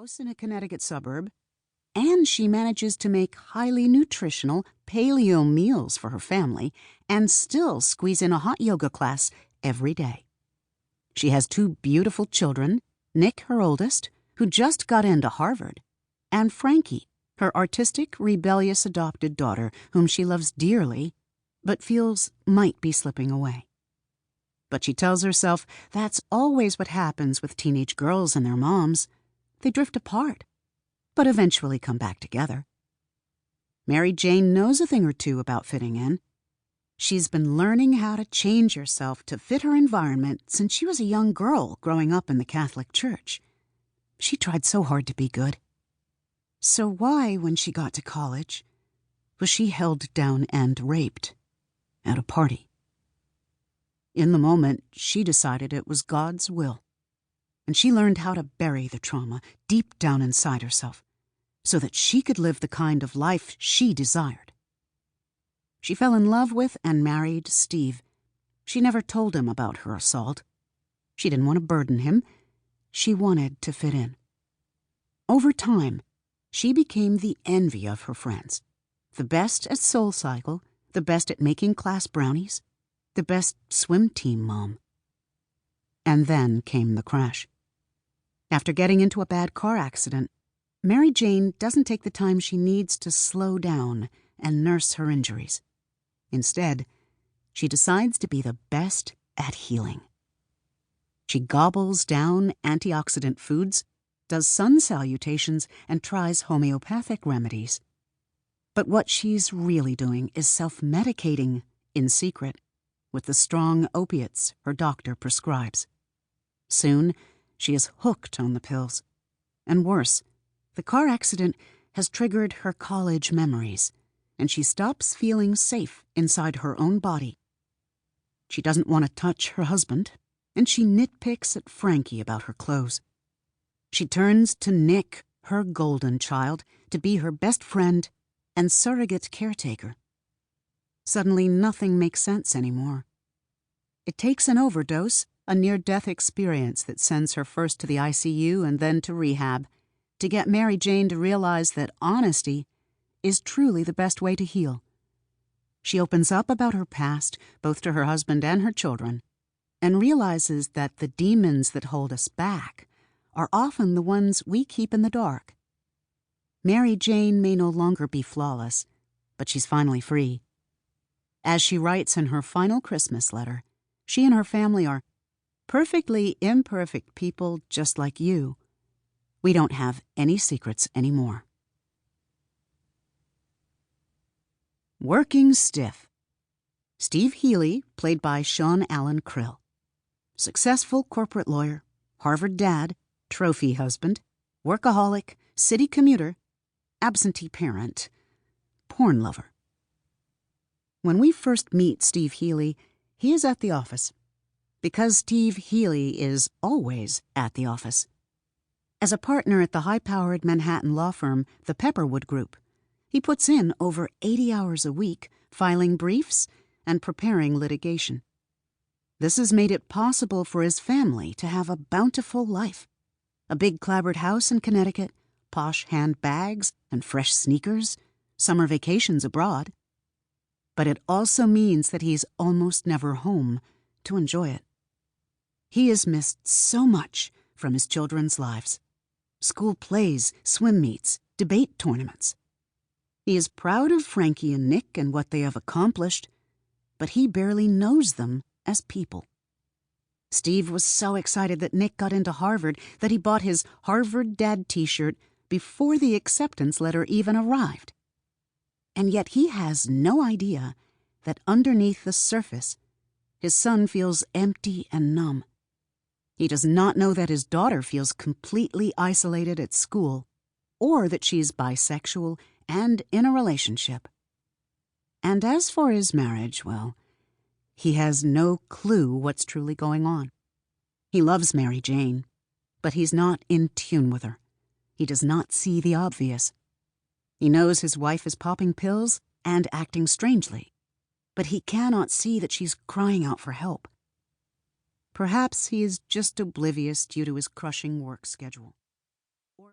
house in a Connecticut suburb, and she manages to make highly nutritional paleo meals for her family and still squeeze in a hot yoga class every day. She has 2 beautiful children, Nick, her oldest, who just got into Harvard, and Frankie, her artistic, rebellious adopted daughter, whom she loves dearly, but feels might be slipping away. But she tells herself that's always what happens with teenage girls and their moms. They drift apart, but eventually come back together. Mary Jane knows a thing or two about fitting in. She's been learning how to change herself to fit her environment since she was a young girl growing up in the Catholic Church. She tried so hard to be good. So why, when she got to college, was she held down and raped at a party? In the moment, she decided it was God's will, and she learned how to bury the trauma deep down inside herself so that she could live the kind of life she desired. She fell in love with and married Steve. She never told him about her assault. She didn't want to burden him. She wanted to fit in. Over time, she became the envy of her friends, the best at SoulCycle, the best at making class brownies, the best swim team mom. And then came the crash. After getting into a bad car accident, Mary Jane doesn't take the time she needs to slow down and nurse her injuries. Instead, she decides to be the best at healing. She gobbles down antioxidant foods, does sun salutations, and tries homeopathic remedies. But what she's really doing is self-medicating in secret with the strong opiates her doctor prescribes. Soon, she is hooked on the pills. And worse, the car accident has triggered her college memories, and she stops feeling safe inside her own body. She doesn't want to touch her husband, and she nitpicks at Frankie about her clothes. She turns to Nick, her golden child, to be her best friend and surrogate caretaker. Suddenly, nothing makes sense anymore. It takes an overdose, a near-death experience that sends her first to the ICU and then to rehab, to get Mary Jane to realize that honesty is truly the best way to heal. She opens up about her past, both to her husband and her children, and realizes that the demons that hold us back are often the ones we keep in the dark. Mary Jane may no longer be flawless, but she's finally free. As she writes in her final Christmas letter, she and her family are perfectly imperfect people just like you. We don't have any secrets anymore. Working Stiff. Steve Healy, played by Sean Allen Krill. Successful corporate lawyer, Harvard dad, trophy husband, workaholic, city commuter, absentee parent, porn lover. When we first meet Steve Healy, he is at the office. Because Steve Healy is always at the office. As a partner at the high-powered Manhattan law firm, the Pepperwood Group, he puts in over 80 hours a week filing briefs and preparing litigation. This has made it possible for his family to have a bountiful life. A big clapboard house in Connecticut, posh handbags and fresh sneakers, summer vacations abroad. But it also means that he's almost never home to enjoy it. He has missed so much from his children's lives. School plays, swim meets, debate tournaments. He is proud of Frankie and Nick and what they have accomplished, but he barely knows them as people. Steve was so excited that Nick got into Harvard that he bought his Harvard Dad t-shirt before the acceptance letter even arrived. And yet he has no idea that underneath the surface, his son feels empty and numb. He does not know that his daughter feels completely isolated at school, or that she's bisexual and in a relationship. And as for his marriage, well, he has no clue what's truly going on. He loves Mary Jane, but he's not in tune with her. He does not see the obvious. He knows his wife is popping pills and acting strangely, but he cannot see that she's crying out for help. Perhaps he is just oblivious due to his crushing work schedule.